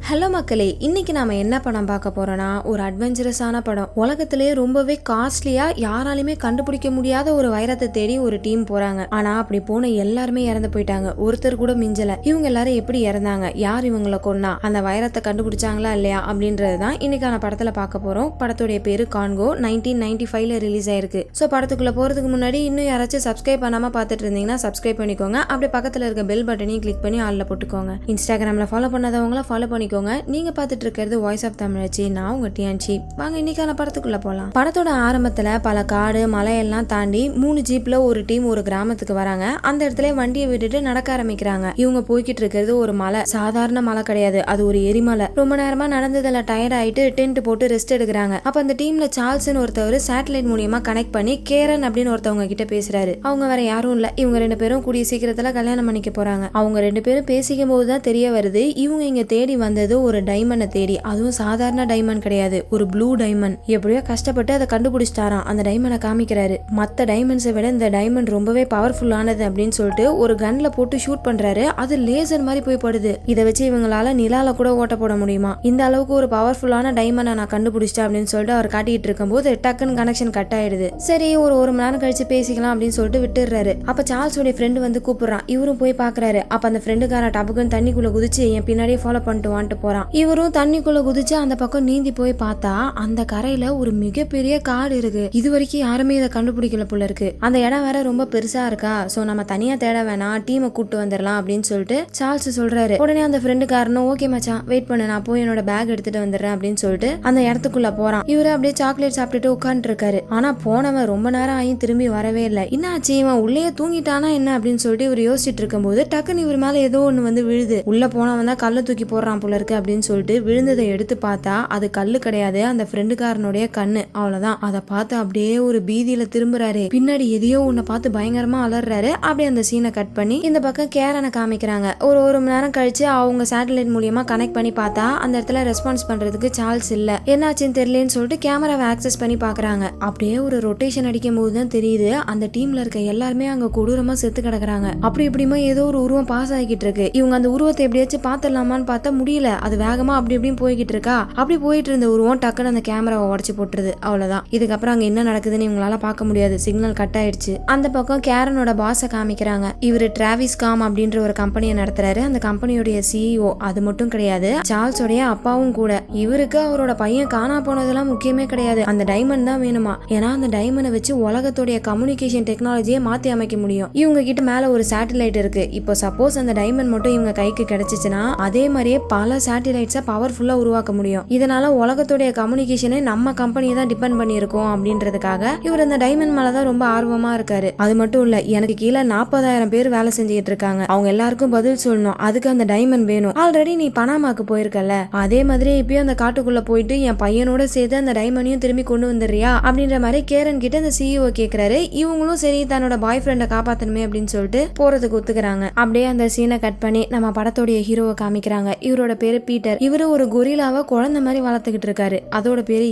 Hello மக்களே, இன்னைக்கு நாம என்ன படம் பார்க்க போறோம்னா ஒரு அட்வென்ச்சரஸான படம். உலகத்திலேயே ரொம்பவே காஸ்ட்லியா யாராலுமே கண்டுபிடிக்க முடியாத ஒரு வைரத்தை தேடி ஒரு டீம் போறாங்க. ஆனா அப்படி போன எல்லாருமே இறந்து போயிட்டாங்க, ஒருத்தர் கூட மிஞ்சல. இவங்க எல்லாரும் எப்படி இறந்தாங்க, யார் இவங்களை கொன்னா, அந்த வைரத்தை கண்டுபிடிச்சாங்களா இல்லையா அப்படின்றதுதான் இன்னைக்கான படத்துல பார்க்க போறோம். படத்துடைய பேரு கான்கோ, 1995ல ரிலீஸ் ஆயிருக்கு. சோ படத்துக்குள்ள போறதுக்கு முன்னாடி இன்னும் யாராச்சும் சப்ஸ்கிரைப் பண்ணாம பார்த்துட்டு இருந்தீங்கன்னா சப்ஸ்கிரைப் பண்ணிக்கோங்க. அப்படியே பக்கத்துல இருக்க பெல் பட்டனையும் கிளிக் பண்ணி ஆல்ல போட்டுக்கோங்க. இன்ஸ்டாகிராம்ல ஃபாலோ பண்ணாதவங்கள ஃபாலோ பண்ணிக்கோங்க. நீங்க பாத்துட்டு இருக்கிறது வாய்ஸ் ஆஃப் தமிழச்சி. நான் உங்க டியான்சி. வாங்க இன்னைக்கான படத்துக்குள்ள போலாம். படத்தோட ஆரம்பத்துல பல காடு மலையெல்லாம் தாண்டி 3 ஜீப்ல ஒரு டீம் ஒரு கிராமத்துக்கு வராங்க. அந்த இடத்துல வண்டியை விட்டுட்டு நடக்க ஆரம்பிக்கிறாங்க. இவங்க போய்கிட்டு இருக்கிறது ஒரு மலை, சாதாரண மலை கிடையாது, அது ஒரு எரிமலை. ரொம்ப நேரமா நடந்ததுல டயர்ட் ஆயிட்டு டென்ட் போட்டு ரெஸ்ட் எடுக்கிறாங்க. அப்ப அந்த டீம்ல சார்ல்ஸ்னு ஒருத்தவர் சேட்டலைட் மூலியமா கனெக்ட் பண்ணி கேரன் அப்படின்னு ஒருத்தவங்க கிட்ட பேசுறாரு. அவங்க வேற யாரும் இல்ல, இவங்க 2 பேரும் கூடிய சீக்கிரத்துல கல்யாணம் பண்ணிக்க போறாங்க. அவங்க 2 பேரும் பேசிக்கும் போதுதான் தெரிய வருது இவங்க இங்க தேடி வந்தது ஒரு டைமண்டை தேடி. அதுவும் சாதாரண டைமண்ட் கிடையாது, ஒரு ப்ளூ டைமண்ட். எப்படியோ கஷ்டப்பட்டு அதை கண்டுபிடிச்சிட்டாராம். அந்த டைமண்டை காமிக்கிறாரு. மத்த டைமண்ட்ஸை விட இந்த டைமண்ட் ரொம்பவே பவர்ஃபுல்லானது அப்படின்னு சொல்லிட்டு ஒரு கன்ல போட்டு ஷூட் பண்றாரு. அது லேசர் மாதிரி போய் படுது. இதை வச்சு இவங்களால நிலால கூட ஓட்ட போட முடியுமா, இந்த அளவுக்கு ஒரு பவர்ஃபுல்லான டைமண்டை நான் கண்டுபிடிச்சிட்டேன் அப்படின்னு சொல்லிட்டு அவர் காட்டிட்டு இருக்கும் போது டக்குன்னு கனெக்ஷன் கட் ஆயிடுது. சரி ஒரு மணி நேரம் கழிச்சு பேசிக்கலாம் அப்படின்னு சொல்லிட்டு விட்டுறாரு. அப்ப சார்ல்ஸோட ஃப்ரெண்டு வந்து கூப்பிடுறான். இவரும் போய் பாக்குறாரு. அப்ப அந்த ஃப்ரெண்டுக்கார டபுக்குன்னு தண்ணிக்குள்ள குதிச்சு என் பின்னாடியே ஃபாலோ பண்ணிட்டு வான்ட்டு போறான். இவரும் தண்ணிக்குள்ள குதிச்சு அந்த பக்கம் நீந்தி போய் பார்த்தா அந்த கரையில ஒரு மிகப்பெரிய காடு இருக்கு. இது வரைக்கும் யாருமே இதை கண்டுபிடிக்கல போல இருக்கு. அந்த இடம் வேற ரொம்ப பெருசா இருக்கா. சோ நம்ம தனியா தேட வேணாம், டீமை கூட்டு வந்துடலாம் அப்படின்னு சொல்லிட்டு சார்ல்ஸ் சொல்றாரு. உடனே அந்த ஃப்ரெண்டுக்காரனும் ஓகே மச்சான் வெயிட் பண்ணு, நான் போய் என்னோட பேக் எடுத்துட்டு வந்துடுறேன் அப்படின்னு சொல்லிட்டு அந்த இடத்துக்குள்ள போறான். இவரு அப்படியே சாக்லேட் சாப்பிட்டுட்டு உட்கார்ந்து இருக்காரு. ஆனா போனவன் ரொம்ப நேரம் ஆயும் திரும்பி வரவே இல்லை. என்ன ஆச்சு, இவன் உள்ளே தூங்கிட்டானா என்ன அப்படின்னு சொல்லிட்டு இவர் யோசிச்சுட்டு இருக்கும் போது டக்குன்னு இவர் மேல ஏதோ ஒண்ணு வந்து விழுது. உள்ள போனவன் தான் கல்ல தூக்கி போடுறான் போல இருக்கு அப்படின்னு சொல்லிட்டு விழுந்ததை எடுத்து பார்த்தா அது கல்லு கிடையாது, அந்த ஃப்ரெண்டுக்காரனுடைய கண்ணு. அவ்வளவுதான். அதை பார்த்து அப்படியே ஒரு பீதியில திரும்புறாரு. பின்னாடி எதையோ ஒன்ன பார்த்து பயங்கரமா அலறாரு. அப்படியே அந்த சீனை கட் பண்ணி இந்த பக்கம் கேரனை காமிக்கிறாங்க. ஒரு மணி நேரம் கழிச்சு அவங்க சேட்டலைட் மூலியமா கனெக்ட் பண்ணி பார்த்தா அந்த இடத்துல ரெஸ்பான்ஸ் பண்றதுக்கு சார்ல்ஸ் இல்ல. என்னாச்சுன்னு தெரியலன்னு சொல்லிட்டு கேமராவை ஆக்சஸ் பண்ணி பாக்குறாங்க. அப்படியே ஒரு ரொட்டேஷன் அடிக்கும் போதுதான் தெரியுது அந்த டீம்ல இருக்க எல்லாருமே அங்க கொடூரமா செத்து கிடக்குறாங்க. அப்படி இப்படிமா ஏதோ ஒரு உருவம் பாஸ் ஆகிட்டு இருக்கு. இவங்க அந்த உருவத்தை எப்படியாச்சும் பாத்துடலாமான்னு பார்த்தா முடியல. அது வேகமா அப்படி இப்படியும் போய்கிட்டு இருக்கா. அப்படி போயிட்டு இருந்த உருவம் டக்குன்னு அந்த கேமராவை உடச்சு போட்டுருது. அவ்வளவுதான். இதுக்கப்புறம் அங்க என்ன நடக்குதுன்னு இவங்களால பார்க்க முடியாது, சிக்னல் கட் ஆயிடுச்சு. அந்த பக்கம் கேரனோட பாஸை காமிக்கிறாங்க. இவரு டிராவிஸ் காம் அப்படின்ற ஒரு கம்பெனியை நடத்துறாரு. அந்த கம்பெனியோட சிஇஓ. அது மட்டும் கிடையாது, சார்ல்ஸோடைய அப்பாவும் கூட. இவருக்கு அவரோட பையன் காணா போனதெல்லாம் முக்கியமே கிடையாது, அந்த டைமண்ட் தான் வேணுமா. ஏன்னா அந்த டைமண்டை வச்சு உலகத்துடைய கம்யூனிகேஷன் டெக்னாலஜியை மாத்தி அமைக்க முடியும். இவங்க கிட்ட மேல ஒரு சேட்டலைட் இருக்கு. இப்போ சப்போஸ் அந்த டைமண்ட் மட்டும் இவங்க கைக்கு கிடைச்சிச்சுன்னா அதே மாதிரியே பல சேட்டலைட்ஸை பவர்ஃபுல்லா உருவாக்க முடியும். இதனால உலகத்துடைய கம்யூனிகேஷனை நம்ம கம்பெனியை தான் டிபெண்ட் பண்ணி இருக்கோம் அப்படின்றதுக்காக இவர் அந்த டைமண்ட் மேலதான் ரொம்ப ஆர்வமா இருக்காரு. அது மட்டும் இல்ல, எனக்கு கீழே 40,000 பேர் வேலை செஞ்சுட்டு இருக்காங்க, அவங்க எல்லாருக்கும் பதில் சொல்லணும், அதுக்கு அந்த டைமண்ட் வேணும். ஆல்ரெடி நீ பனாமாக்கு போயிருக்கல, அதே மாதிரி இப்பயும் அந்த காட்டுக்குள்ள போயிட்டு என் பையனோட சேர்த்து அந்த டைமண்டையும் திரும்பி கொண்டு வந்துடுறியா அப்படின்ற மாதிரி கேரன் கிட்ட அந்த சிஇஓ கேக்குறாரு. இவங்களும் சரி தன்னோட பாய் ஃப்ரெண்டை காப்பாத்தணுமே அப்படின்னு சொல்லிட்டு போறதுக்கு ஒத்துக்கிறாங்க. அப்படியே அந்த சீனை கட் பண்ணி நம்ம படத்தோடைய ஹீரோவை காமிக்கிறாங்க. இவரோட பேரு பீட்டர். இவரு ஒரு கொரில்லாவை குழந்தை மாதிரி வளர்த்துக்கிட்டு இருக்காரு. அதோட பேரு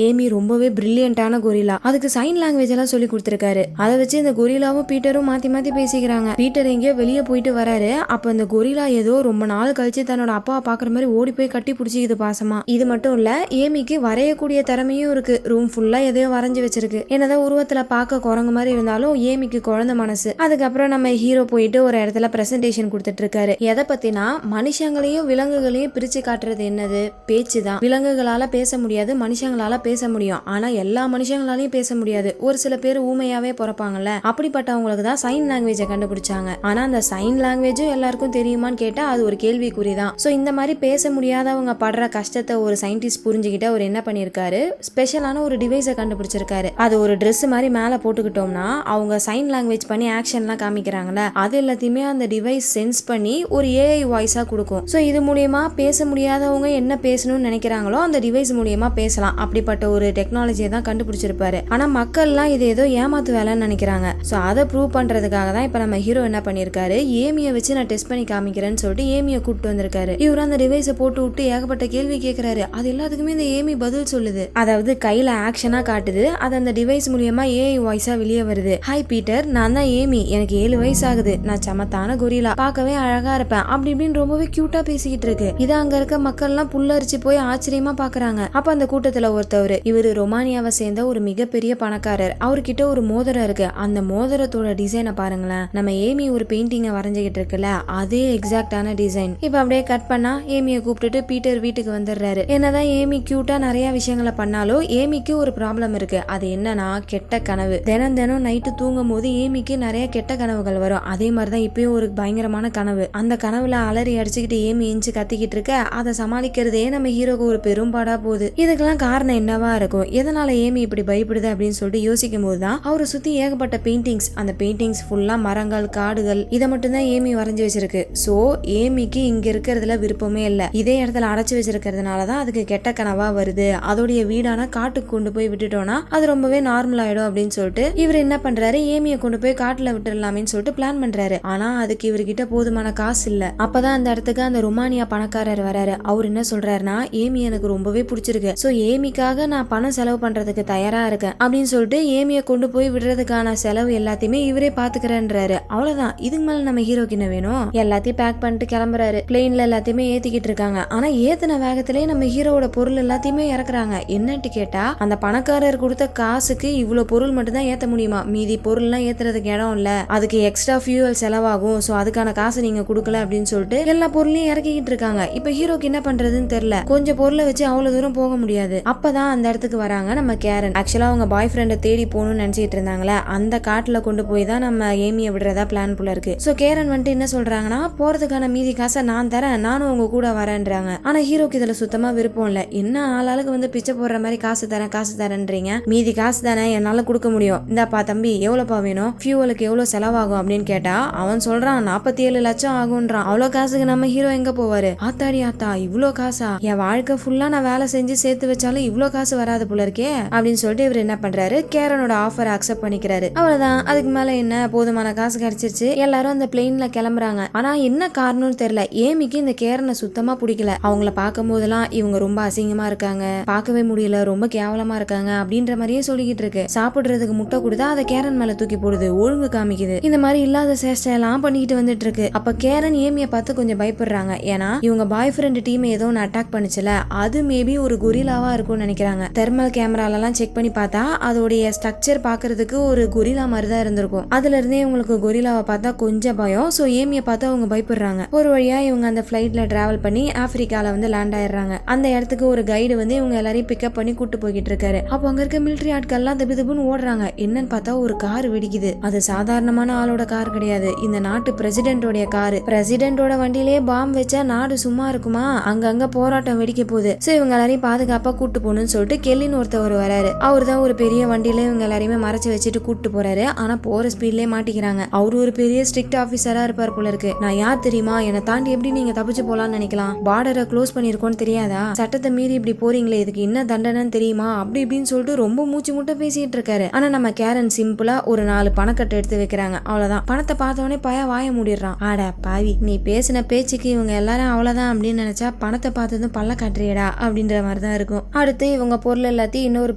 ஏமி ரொம்பவே பிரில்லியன்டான கொரில்லா. அதுக்கு சைன் லாங்குவேஜ் எல்லாம் சொல்லி கொடுத்திருக்காரு. அதை வச்சு இந்த கொரில்லாவும் பீட்டரும் மாத்தி மாத்தி பேசிக்கிறாங்க. பீட்டர் எங்கேயோ வெளியே போயிட்டு வராரு. அப்ப இந்த கொரில்லா ஏதோ ரொம்ப நாள் கழிச்சு தன்னோட அப்பாவை பாக்குற மாதிரி ஓடி போய் கட்டி பிடிச்சிக்குது பாசமா. இது மட்டும் இல்ல, ஏமிக்கு வரையக்கூடிய திறமையும் இருக்கு. ரூம் ஃபுல்லா எதையோ வரைஞ்சு வச்சிருக்கு. என்னதான் உருவத்துல பார்க்க குரங்கு மாதிரி இருந்தாலும் ஏமிக்கு குழந்தை மனசு. அதுக்கப்புறம் நம்ம ஹீரோ போயிட்டு ஒரு இடத்துல பிரசன்டேஷன் கொடுத்துட்டு இருக்காரு. எதை பத்தினா மனுஷங்களையும் விலங்குகளையும் பிரிச்சு காட்டுறது என்னது, பேச்சு தான். விலங்குகளால பேச முடியாது, மனுஷங்களால பேச முடியும். ஆனா எல்லா மனுஷங்களாலையும் பேச முடியாது. ஒரு சில பேர் ஊமையாவே பிறப்பாங்கல்ல, அப்படிப்பட்டவங்களுக்கு தான் சைன் லாங்குவேஜை கண்டுபிடிச்சாங்க. ஆனா அந்த சைன் லாங்குவேஜும் எல்லாருக்கும் தெரியுமான்னு கேட்டா அது ஒரு கேள்விக்குறிதான். சோ இந்த மாதிரி பேச முடியாதவங்க படுற கஷ்டத்தை ஒரு சயின்டிஸ்ட் புரிஞ்சுக்கிட்ட அவர் என்ன பண்ணிருக்காரு, ஸ்பெஷலான ஒரு டிவைஸை கண்டுபிடிச்சிருக்காரு. அது ஒரு ட்ரெஸ் மாதிரி மேல போட்டுக்கிட்டோம்னா அவங்க சைன் லாங்குவேஜ் பண்ணி ஆக்ஷன்லாம் காமிக்கிறாங்கல்ல, அது எல்லாத்தையுமே அந்த டிவைஸ் சென்ஸ் பண்ணி ஒரு ஏஐ வாய்ஸா கொடுக்கும். சோ இது மூலியமா பேச முடியாதவங்க என்ன பேசணும்னு நினைக்கிறாங்களோ அந்த டிவைஸ் மூலியமா பேசலாம். அப்படிப்பட்ட ஒரு டெக்னாலஜியை தான் கண்டுபிடிச்சிருப்பாரு. ஆனா மக்கள் எல்லாம் இது ஏதோ ஏமாத்து வேலைன்னு நினைக்கிறாங்க. சோ அதை ப்ரூவ் பண்றதுக்காக தான் இப்ப நம்ம ஹீரோ என்ன பண்ணிருக்காரு, ஏமியை வச்சு நான் டெஸ்ட் பண்ணி காமிக்கிறேன்னு சொல்லிட்டு ஏமியை கூப்பிட்டு வந்திருக்காரு. இவர் அந்த டிவைஸை போட்டு விட்டு ஏகப்பட்ட கேள்வி கேட்கிறாரு. அது எல்லாத்துக்குமே இந்த ஏமி பதில் சொல்லுது. அதாவது கையில ஆக்ஷனா காட்டுது. அது அந்த டிவைஸ் மூலியமா ஏஐ வாய்ஸா வெளியே வருது. ஹாய் பீட்டர், நான் தான் ஏமி, எனக்கு 7 வயசு ஆகுது, நான் சமத்தான கொரில்லா, பார்க்கவே அழகா இருப்பேன் அப்படி இப்படின்னு ரொம்பவே கியூட்டா பேசிக்கிட்டு இருக்கு. இத அங்க இருக்க மக்கள் எல்லாம் புல்லரிச்சு போய் ஆச்சரியமா பாக்குறாங்க. அப்ப அந்த கூட்டத்துல ஒருத்தவர், இவரு ரொமானியாவை சேர்ந்த ஒரு மிகப்பெரிய பணக்காரர். அவர்கிட்ட ஒரு மோதிரம் இருக்கு. அந்த மோதிரத்தோட டிசைனை பாருங்களேன். நம்ம ஏமி ஒரு பெயிண்டிங்க வரைஞ்சுகிட்டு இருக்குல்ல, அதே எக்ஸாக்டான டிசைன். இப்ப அப்படியே கட் பண்ணா ஏமியை கூப்பிட்டுட்டு பீட்டர் வீட்டுக்கு வந்துடுறாரு. என்னதான் ஏமி கியூட்டா நிறைய விஷயங்களை பண்ணாலும் ஏமிக்கு ஒரு ப்ராப்ளம் இருக்கு. அது என்னன்னா கெட்ட கனவு. தினம் தினம் நைட்டு தூங்கும் போது ஏமிக்கு நிறைய கெட்ட கனவுகள் வரும். அதே மாதிரிதான் இப்பயும் ஒரு பயங்கரமான கனவு. அந்த கனவுல அலறி அடிச்சுக்கிட்டு ஏமி எஞ்சி கத்திக்கிட்டு இருக்க, அதை சமாளிக்கிறதே நம்ம ஹீரோக்கு ஒரு பெரும்பாடா போகுது. இதுக்கெல்லாம் காரணம் என்னவா இருக்கும், எதனால ஏமி இப்படி பயப்படுது அப்படின்னு சொல்லிட்டு யோசிக்கும் போதுதான் அவரை சுத்தி ஏகப்பட்ட பெயிண்டிங்ஸ், அந்த பெயிண்டிங்ஸ் ஃபுல்லா மரங்கள் காடுகள் இதை மட்டும்தான் ஏமி வரைஞ்சு வச்சிருக்கு. சோ ஏமிக்கு இங்க இருக்கிறதுல விருப்பமே இல்ல. இதே இடத்துல அடைச்சு வச்சிருக்கிறதுனாலதான் அதுக்கு கெட்ட கனவா வருது. அதோடைய வீடான காட்டுக்கு கொண்டு போய் விட்டுட்டோம்னா அது ரொம்பவே நார்மல் ஆயிடும் அப்படின்னு சொல்லிட்டு இவர் என்ன பண்றாரு, ஏமியை கொண்டு போய் காட்டுல விட்டுடலாமேன்னு சொல்லிட்டு பிளான் பண்றாரு. ஆனா அதுக்கு இவர்கிட்ட போதுமான காசு இல்ல. அப்பதான் அந்த இடத்துக்கு அந்த ரொமானியா பணக்காரர் வராரு. அவர் என்ன சொல்றாருன்னா, ஏமி எனக்கு ரொம்பவே பிடிச்சிருக்கு, சோ ஏமிக்காக நான் பணம் செலவு பண்றதுக்கு தயாரா இருக்கேன் அப்படின்னு சொல்லிட்டு ஏமியை கொண்டு போய் விடுறதுக்கான செலவு எல்லாத்தையுமே இவரே பாத்துக்கிறேன்றாரு. அவ்வளவுதான், இதுக்கு மேல நம்ம ஹீரோக்கு என்ன வேணும்? எல்லாத்தையும் பேக் பண்ணிட்டு கிளம்புறாரு. பிளேன்ல எல்லாத்தையுமே ஏத்திக்கிட்டு இருக்காங்க. ஆனா ஏத்தின வேகத்திலேயே நம்ம ஹீரோவோட பொருள் எல்லாத்தையுமே இறக்குறாங்க. என்னன்னு கேட்டா, அந்த பணக்காரர் கொடுத்த காசுக்கு இவ்வளவு பொருள் மட்டும் தான் ஏத்த முடியுமா, மீதி பொருள் எல்லாம் ஏத்துறதுக்கு இடம் இல்ல, அதுக்கு எக்ஸ்ட்ரா ஃபியூவல் செலவாகும், சோ அதுக்கான காசு நீங்க கொடுக்கல அப்படின்னு சொல்லிட்டு எல்லா பொருளையும் இறக்கிட்டு இருக்காங்க. இப்ப ஹீரோக்கு என்ன பண்றதுன்னு தெரியல. கொஞ்சம் பொருளை வச்சு அவ்வளவு தூரம் போக முடியாது. அப்பதான் அந்த இடத்துக்கு வராங்க நம்ம கேரன். ஆக்சுவலா அவங்க பாய் ஃப்ரெண்டை தேடி போகணும்னு நினைச்சிட்டு இருந்தாங்களே, அந்த காட்டுல கொண்டு போய் தான் நம்ம ஏமியை விடுறதா பிளான் போல இருக்கு. சோ கேரன் வந்துட்டு என்ன சொல்றாங்கன்னா, போறதுக்கான மீதி காசை நான் தரேன், நானும் உங்க கூட வரேன்றாங்க. ஆனா ஹீரோக்கு இதுல சுத்தமா விருப்பம் இல்ல. என்ன ஆளாளுக்கு வந்து பிச்சை போடுற மாதிரி காசு தரேன்றீங்க, மீதி காசு தானே என்னால கொடுக்க முடியும், இந்தாப்பா தம்பி எவ்வளவுப்பா வேணும், ஃபியூவலுக்கு எவ்வளவு செலவாகும் அப்படின்னு கேட்டா அவன் சொல்றான் 47 லட்சம் ஆகும்ன்றான். அவ்வளவு காசுக்கு நம்ம ஹீரோ எங்க போவாரு? ஆத்தாடி ஆத்தா, இவ்வளவு காசா? என் வாழ்க்கை ஃபுல்லா நான் வேலை செஞ்சு சேர்த்து வச்சாலும் இவ்வளவு காசு வராது போல இருக்கே அப்படின்னு சொல்லிட்டு இவர் என்ன பண்றாரு, கேரனோட ஆஃபர் அக்செப்ட் பண்ணிக்கிறாரு. அவ்வளவுதான், அதுக்கு மேல என்ன, போதுமான காசு கிடைச்சிருச்சு. எல்லாரும் அந்த பிளேன்ல கிளம்புறாங்க. ஆனா என்ன காரணம்னு தெரியல, ஏமிக்கு இந்த கேரனை சுத்தமா பிடிக்கல. அவங்கள பார்க்கும் போதெல்லாம் இவங்க ரொம்ப அசிங்கமா இருக்காங்க, பார்க்கவே முடியல, ரொம்ப கேவலமா இருக்காங்க அப்படின்ற மாதிரியே சொல்லிக்கிட்டு இருக்கு. சாப்பிடுறதுக்கு முட்டை கொடுத்தா அதை கேரன் மேல தூக்கி போடுது, ஒழுங்கு காமிக்குது. இந்த மாதிரி இல்லாத சேஷ்டையெல்லாம் பண்ணிக்கிட்டு வந்துட்டு இருக்கு. அப்ப கேரன் ஏமியை பார்த்து கொஞ்சம் பயப்படுறாங்க. ஏன்னா இவங்க பாய் ஃப்ரெண்ட் டீம் ஏதோ ஒன்று அட்டாக் பண்ணுச்சுல, அது மேபி ஒரு கொரிலாவா இருக்கும்னு நினைக்கிறாங்க. தெர்மல் கேமரால எல்லாம் செக் பண்ணி பார்த்தா அதோடைய ஸ்ட்ரக்சர் பாக்குறதுக்கு ஒரு கொரிலா மாதிரி தான் இருந்திருக்கும். அதுல இருந்தே இவங்களுக்கு கொரிலாவை பார்த்தா கொஞ்சம் பயம். சோ ஏமியை பார்த்து அவங்க பயப்படுறாங்க. ஒரு வழியா இவங்க அந்த பிளைட்ல டிராவல் பண்ணி ஆப்பிரிக்கால வந்து லேண்ட் ஆயிடுறாங்க. அந்த இடத்துக்கு ஒரு கைடு வந்து இவங்க எல்லாரையும் பிக்கப் பண்ணி கூட்டு போய்கிட்டு இருக்காரு. அப்போ அங்க இருக்க மிலிட்டரி ஆட்கள் எல்லாம் திபுன்னு ஓடுறாங்க. என்னன்னு பார்த்தா ஒரு கார் வெடிக்குது. அது சாதாரணமான ஆளோட கார் கிடையாது, இந்த நாட்டு பிரசிடென்டோட காரு. பிரசிடென்டோட வண்டியிலேயே பாம் வச்சா நாடு சும்மா இருக்குமா? அங்கங்க போராட்டம் வெடிக்க போகுது. சோ இவங்க எல்லாரையும் பாதுகாப்பா கூட்டு போகணும்னு சொல்லிட்டு கெல்லின்னு ஒருத்தவர் வராரு. அவர் தான் ஒரு பெரிய வண்டியில இவங்க எல்லாரையுமே மறைச்சு வச்சுட்டு கூட்டு போறாரு. ஆனா போற ஸ்பீட்லயே மாட்டிக்கிறாங்க. அவரு ஒரு பெரிய ஸ்ட்ரிக்ட் ஆபீசரா இருப்பார் போல இருக்கு. நான் யார் தெரியுமா, என்னை தாண்டி எப்படி நீங்க தப்பிச்சு போலான்னு நினைக்கலாம், பார்டரை க்ளோஸ் பண்ணிருக்கோன்னு தெரியாதா, சட்டத்தை மீறி இப்படி போறீங்களே, இதுக்கு என்ன தண்டனைன்னு தெரியுமா, அப்படி இப்படின்னு சொல்லிட்டு ரொம்ப மூச்சு முட்டை பேசிட்டு இருக்காரு. ஆனா நம்ம கேரன் சிம்பிளா ஒரு 4 பணக்கட்டை எடுத்து வைக்கிறாங்க. அவ்வளவுதான், பணத்தை பார்த்தவனே பய வாய மூடிடுறான். ஆட பாவி, நீ பேசின பேச்சுக்கு இவங்க எல்லாரும் அவ்வளவுதான் அப்படின்னு நினைச்சா பணத்தை பார்த்ததும் பல்ல காட்டுறியடா அப்படின்ற மாதிரிதான் இருக்கும். அடுத்து இவங்க பொருள் எல்லாத்தையும் இன்னொரு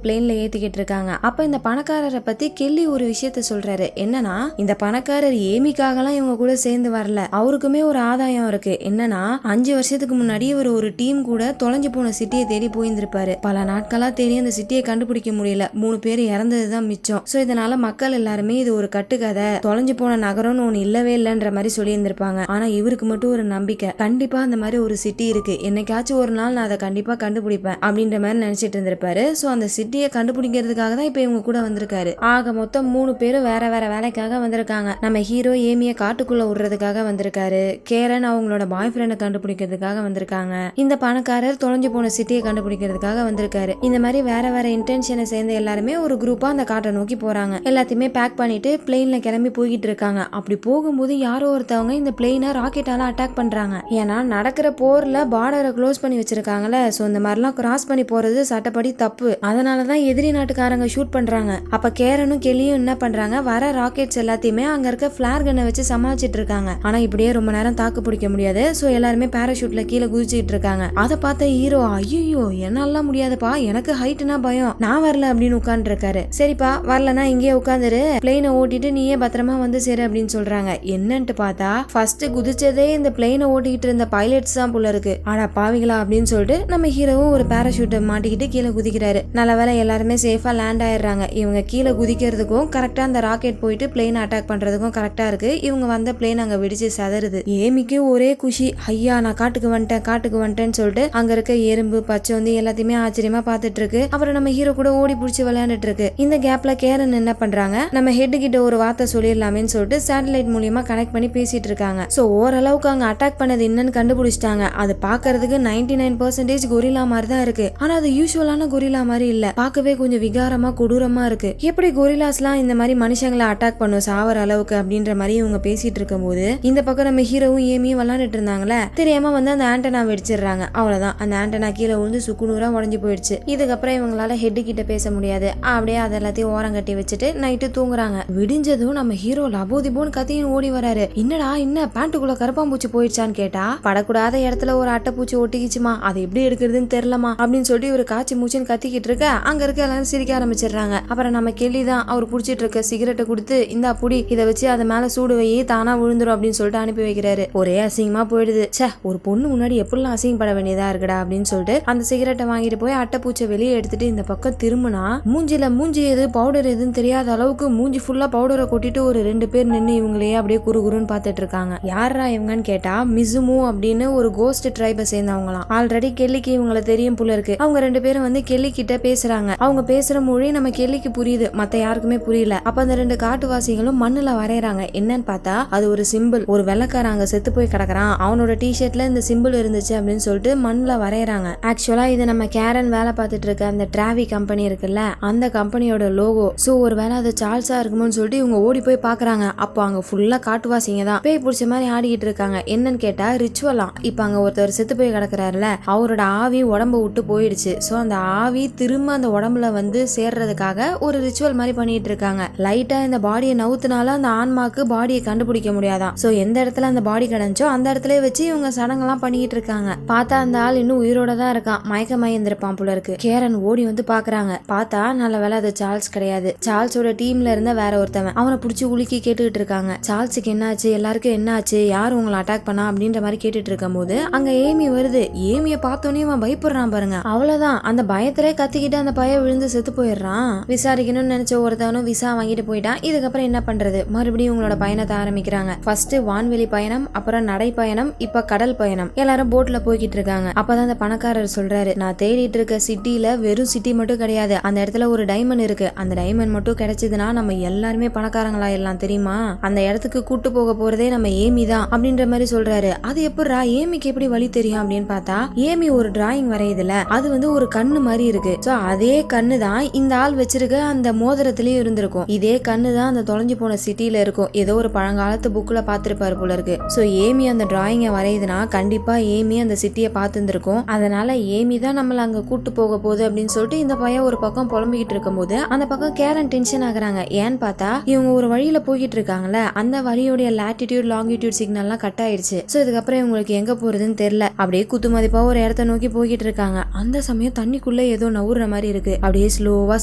பிளேன்ல ஏத்திக்கிட்டு இருக்காங்க. அப்ப இந்த பணக்காரரை பத்தி கெல்லி ஒரு விஷயத்த சொல்றாரு. என்னன்னா, இந்த பணக்காரர் ஏமிக்காக எல்லாம் இவங்க கூட சேர்ந்து வரல, அவருக்குமே ஒரு ஆதாயம் இருக்கு. என்னன்னா 5 வருஷத்துக்கு முன்னாடி இவர் ஒரு டீம் கூட தொலைஞ்சு போன சிட்டியை தேடி போயிருந்திருப்பாரு. பல நாட்களா தேடி அந்த சிட்டியை கண்டுபிடிக்க முடியல, 3 பேர் இறந்ததுதான் மிச்சம். சோ இதனால மக்கள் எல்லாருமே இது ஒரு கட்டுக்கதை, தொலைஞ்சு போன நகரம்னு ஒண்ணு இல்லவே இல்லைன்ற மாதிரி சொல்லி இருந்திருப்பாங்க. ஆனா இவருக்கு மட்டும் ஒரு நம்பிக்கை, கண்டிப்பா அந்த மாதிரி ஒரு சிட்டி இருக்கு, என்னைக்காச்சும் ஒரு நாள் நான் அதை கண்டிப்பா கண்டுபிடிப்பேன் அப்படின்ற மாதிரி நினைச்சிட்டு இருந்திருப்பாரு. சோ அந்த சிட்டியை கண்டுபிடிக்கிறதுக்காக தான் இப்ப இவங்க கூட வந்திருக்காரு. ஆக மொத்தம் 3 பேரும் வேற வேற வேலைக்காக வந்திருக்காங்க. நம்ம ஹீரோ ஏமியை காட்டுக்குள்ள விடுறதுக்காக வந்திருக்காரு. கேரன் அவங்களோட பாய் ஃப்ரெண்டை கண்டுபிடிக்கிறதுக்காக வந்திருக்காங்க. இந்த பணக்காரர் தொலைஞ்சு போன சிட்டியை கண்டுபிடிக்கிறதுக்காக வந்திருக்காரு. இந்த மாதிரி வேற வேற இன்டென்ஷனை சேர்ந்து எல்லாருமே ஒரு குரூப்பா அந்த காட்டை நோக்கி போறாங்க. எல்லாத்தையுமே பேக் பண்ணிட்டு பிளேன்ல கிளம்பி போய்கிட்டு இருக்காங்க. அப்படி போகும்போது யாரோ ஒருத்தவங்க இந்த பிளேனை ராக்கெட்டால அட்டாக் பண்றாங்க. ஏன்னா நடக்கிற போர்ல பார்டரை க்ளோஸ் பண்ணி வச்சிருக்காங்கல்ல, சோ இந்த மாதிரிலாம் கிராஸ் பண்ணி போறது சட்டப்படி தப்பு. அதனாலதான் எதிரி நாட்டுக்காரங்க ஷூட் பண்றாங்க. அப்ப கேரனும் கெல்லியும் என்ன பண்றாங்க, வர ராக்கெட்ஸ் எல்லாத்தையுமே அங்க இருக்க பிளார் கன்னை வச்சு சமாளிச்சிட்டு இருக்காங்க. ஆனா இப்படியே ரொம்ப நேரம் தாக்கு பிடிக்க முடியாது. சோ எல்லாருமே பாராசூட்ல கீழே குதிச்சுட்டு இருக்காங்க. அதை பார்த்த ஹீரோ, ஐயோ என்னால முடியாதுப்பா, எனக்கு ஹைட்னா பயம், நான் வரல அப்படின்னு உட்கார்ந்து இருக்காரு. சரிப்பா வரலன்னா இங்கேயே உட்காந்துரு, பிளேனை ஓட்டிட்டு நீயே பத்திரமா வந்து சேரு அப்படின்னு சொல்றாங்க. என்னன்ட்டு பார்த்தா ஃபர்ஸ்ட் குதிச்சதே இந்த பிளேனை ஓட்டிக்கிட்டு இருந்த பைலட் புல்லட்ஸ் தான் போல இருக்கு. ஆனா பாவிங்களா அப்படின்னு சொல்லிட்டு நம்ம ஹீரோவும் ஒரு பேராஷூட்டை மாட்டிக்கிட்டு கீழே குதிக்கிறாரு. நல்ல வேளை எல்லாருமே சேஃபா லேண்ட் ஆயிடுறாங்க. இவங்க கீழே குதிக்கிறதுக்கும் கரெக்டா அந்த ராக்கெட் போயிட்டு பிளேன் அட்டாக் பண்றதுக்கும் கரெக்டா இருக்கு. இவங்க வந்த பிளேன் அங்க வெடிச்சு சதறுது. ஏமிக்கு ஒரே குஷி, ஐயா நான் காட்டுக்கு வந்துட்டேன்னு சொல்லிட்டு அங்க இருக்க எறும்பு பச்சை வந்து எல்லாத்தையுமே ஆச்சரியமா பாத்துட்டு இருக்கு. அப்புறம் நம்ம ஹீரோ கூட ஓடி பிடிச்சி விளையாண்டுட்டு இருக்கு. இந்த கேப்ல கேரன் என்ன பண்றாங்க, நம்ம ஹெட் கிட்ட ஒரு வார்த்தை சொல்லிடலாமேன்னு சொல்லிட்டு சேட்டலைட் மூலியமா கனெக்ட் பண்ணி பேசிட்டு இருக்காங்க. சோ ஓரளவுக்கு அங்க அட்டாக் பண்ணது என்னன்னு கண்டுபிடிச்சிட்டாங்க. அது பாக்குறதுக்கு 99% கொரில்லா மாதிரி தான் இருக்கு. ஆனா அது யூசுவலான கொரில்லா மாதிரி இல்ல, பார்க்கவே கொஞ்சம் விகாரமா கொடூரமா இருக்கு. எப்படி கொரில்லாஸ்லாம் இந்த மாதிரி மனுஷங்களை அட்டாக் பண்ணும் சாவர அளவுக்கு அப்படின்ற மாதிரி இவங்க பேசிட்டு இருக்கும் போது இந்த பக்கம் நம்ம ஹீரோவும் ஏமியும் விளையாண்டுட்டு இருந்தாங்களே, தெரியாம வந்து அந்த ஆண்டனா வெடிச்சிடுறாங்க. அவ்வளவுதான், அந்த ஆண்டனா கீழே விழுந்து சுக்குநூறா உடஞ்சு போயிடுச்சு. இதுக்கப்புறம் இவங்களால ஹெட் கிட்ட பேச முடியாது. அப்படியே அது எல்லாத்தையும் ஓரம் கட்டி வச்சுட்டு நைட்டு தூங்குறாங்க. விடிஞ்சதும் நம்ம ஹீரோ லபோதிபோன்னு கத்தின்னு ஓடி வராரு. என்னடா என்ன பேண்ட்டுக்குள்ள கருப்பாம்பூச்சி போயிடுச்சான்னு கேட்டா, படக்கூடாத இடத்துல ஒரு அட்டைப்பூச்சி ஒட்டிக்கிச்சுமா, அது எப்படி எடுக்கிறதுன்னு தெரியலமா அப்படின்னு சொல்லிட்டு இவரு காய்ச்சி மூச்சுன்னு கத்திக்கிட்டு இருக்க அங்க இருக்க எல்லாரும் சிரிக்க ஆரம்பிச்சிடுறாங்க. அப்புறம் நம்ம கெல்லி தான் அவர் புடிச்சிட்டு இருக்க சிகரெட்டை கொடுத்து இந்தா புடி, இதை வச்சு அதை மேல சூடு வை, தானா விழுந்துரும் அப்படின்னு சொல்லிட்டு அனுப்பி வைக்கிறாரு. ஒரே அசிங்கமா போயிடுது. சே, ஒரு பொண்ணு முன்னாடி எப்படிலாம் அசிங்கப்பட வேண்டியதா இருக்குடா அப்படின்னு சொல்லிட்டு அந்த சிகரெட்டை வாங்கிட்டு போய் அட்டைப்பூச்சை வெளியே எடுத்துட்டு இந்த பக்கம் திரும்பினா மூஞ்சி எது பவுடர் எதுன்னு தெரியாத அளவுக்கு மூஞ்சி ஃபுல்லா பவுடரை கொட்டிட்டு ஒரு 2 பேர் நின்று இவங்களையே அப்படியே குறுகுறுன்னு பாத்துட்டு இருக்காங்க. யாரா இவங்கன்னு கேட்டா மிசுமு அப்படின்னு ஒரு கோஸ்ட் ட்ரைபை சேர்ந்தவங்களாம். ஆல்ரெடி கெல்லிக்கு இவங்களை தெரியும் போல இருக்கு. அவங்க 2 பேரும் வந்து கெல்லி கிட்ட பேசுறாங்க. அவங்க பேசுற மொழி நம்ம கெல்லிக்கு புரியுது, மத்த யாருக்குமே புரியல. அப்ப அந்த 2 காட்டுவாசிகளும் மண்ணுல வரையறாங்க. என்னன்னு பார்த்தா அது ஒரு சிம்பிள். ஒரு வெள்ளக்காரங்க செத்து போய் கிடக்குறான், அவனோட டிஷர்ட்ல இந்த சிம்பிள் இருந்துச்சு அப்படின்னு சொல்லிட்டு மண்ணுல வரையறாங்க. ஆக்சுவலா இது நம்ம கேரன் வேலை பார்த்துட்டு இருக்க அந்த டிராவி கம்பெனி இருக்குல்ல, அந்த கம்பெனியோட லோகோ. சோ ஒரு வேலை அது சார்ல்ஸா இருக்குமோன்னு சொல்லிட்டு இவங்க ஓடி போய் பாக்குறாங்க. அப்போ அங்க ஃபுல்லா காட்டுவாசிங்க தான் பேய் பிடிச்ச மாதிரி ஆடிக்கிட்டு இருக்காங்க. என்னன்னு கேட்டா ரிச்சுவலாம். இப்ப அங்க ஒருத்தர் செத்து போய் கிடக்குறாருல, அவரோட ஆவி உடம்பு விட்டு போயிடுச்சு. சோ அந்த ஆவி திரும்ப அந்த உடம்புல வந்து சேர்றதுக்காக ஒரு ரிச்சுவல் மாதிரி பண்ணிட்டு இருக்காங்க. லைட்டா இந்த பாடியை நவுத்துனால அந்த ஆன்மாக்கு பாடியை கண்டுபிடிக்க முடியாதான். சோ எந்த இடத்துல அந்த பாடி கிடந்துச்சோ அந்த இடத்துல வச்சு இவங்க சடங்கெல்லாம் பண்ணிட்டு இருக்காங்க. பார்த்தா அந்த ஆள் இன்னும் உயிரோட தான் இருக்கான். மயக்கமாய் இருந்திருப்பான் போல இருக்கு. கேரன் ஓடி வந்து பாக்குறாங்க. பார்த்தா நல்ல வேலை அது சார்ல்ஸ் கிடையாது. சார்ல்ஸோட டீம்ல இருந்த வேற ஒருத்தவன். அவனை பிடிச்சி உலுக்கி கேட்டுக்கிட்டு இருக்காங்க. சார்ல்ஸுக்கு என்னாச்சு, எல்லாருக்கும் என்னாச்சு, யாரு உங்களை அட்டாக் பண்ணா அப்படின்ற மாதிரி கேட்டுட்டு இருக்கும் போது அங்க ஏமி வருது. ஏமிய பார்த்தோன்னே அவன் பயப்படுறான் பாருங்க. அவ்வளவுதான், அந்த பயத்திலே கத்திக்கிட்டு அந்த பையன் விழுந்து செத்து போயிடுறான். விசாரிக்கணும்னு நினைச்ச ஒருத்தவனும் விசா வாங்கிட்டு போயிட்டான். இதுக்கப்புறம் என்ன பண்றது, மறுபடியும் உங்களோட பயணத்தை ஆரம்பிக்கிறாங்க. ஃபர்ஸ்ட் வான்வெளி பயணம், அப்புறம் நடைப்பயணம், இப்ப கடல் பயணம். எல்லாரும் போட்ல போய்கிட்டு இருக்காங்க. அப்பதான் அந்த பணக்காரர் சொல்றாரு, நான் தேடிட்டு இருக்க சிட்டில வெறும் சிட்டி மட்டும் கிடையாது, அந்த இடத்துல ஒரு டைமண்ட் இருக்கு. அந்த டைமண்ட் மட்டும் கிடைச்சதுன்னா நம்ம எல்லாருமே பணக்காரங்களாயிடலாம் தெரியுமா. அந்த இடத்துக்கு கூட்டு போக போறதே நம்ம ஏமி தான் அப்படின்ற மாதிரி சொல்றாரு. அது எப்படிரா, ஏமிக்கு எப்படி வழி தெரியும் அப்படின்னு பார்த்தா, ஏமி ஒரு டிராயிங் வரையுதுல, அது வந்து ஒரு கண்ணு மாதிரி இருக்கு. சோ அதே கண்ணு தான் இந்த ஆள் வச்சிருக்க அந்த மோதிரத்திலயும் இருந்திருக்கும். இதே கண்ணு தான் அந்த தொலைஞ்சு போன சிட்டில இருக்கும். ஏதோ ஒரு பழங்காலத்து புக்ல பாத்துருப்பாரு போல இருக்கு. சோ ஏமி அந்த டிராயிங்க வரையுதுன்னா கண்டிப்பா ஏமி அந்த சிட்டியை பார்த்துருக்கும். அதனால ஏமி தான் நம்மள அங்க கூட்டு போக போகுது அப்படின்னு சொல்லிட்டு இந்த பையன் ஒரு பக்கம் புலம்பிக்கிட்டு இருக்கும் போது அந்த பக்கம் கேரன் டென்ஷன் ஆகுறாங்க. ஏன்னு பார்த்தா இவங்க ஒரு வழியில போய்கிட்டு இருக்காங்கல்ல, அந்த வழியோட லாட்டிடியூட் லாங்கிடியூட் சிக்னல்லாம் கட் ஆயிடுச்சு. சோ இதுக்கப்புறம் இவங்களுக்கு எங்க போறதுன்னு தெரியல. அப்படியே குத்து மதிப்பா ஒரு இடத்த நோக்கி போய்கிட்டு இருக்காங்க. அந்த சமயம் தண்ணிக்குள்ள ஏதோ நவுற மாதிரி இருக்கு. அப்படியே ஸ்லோவா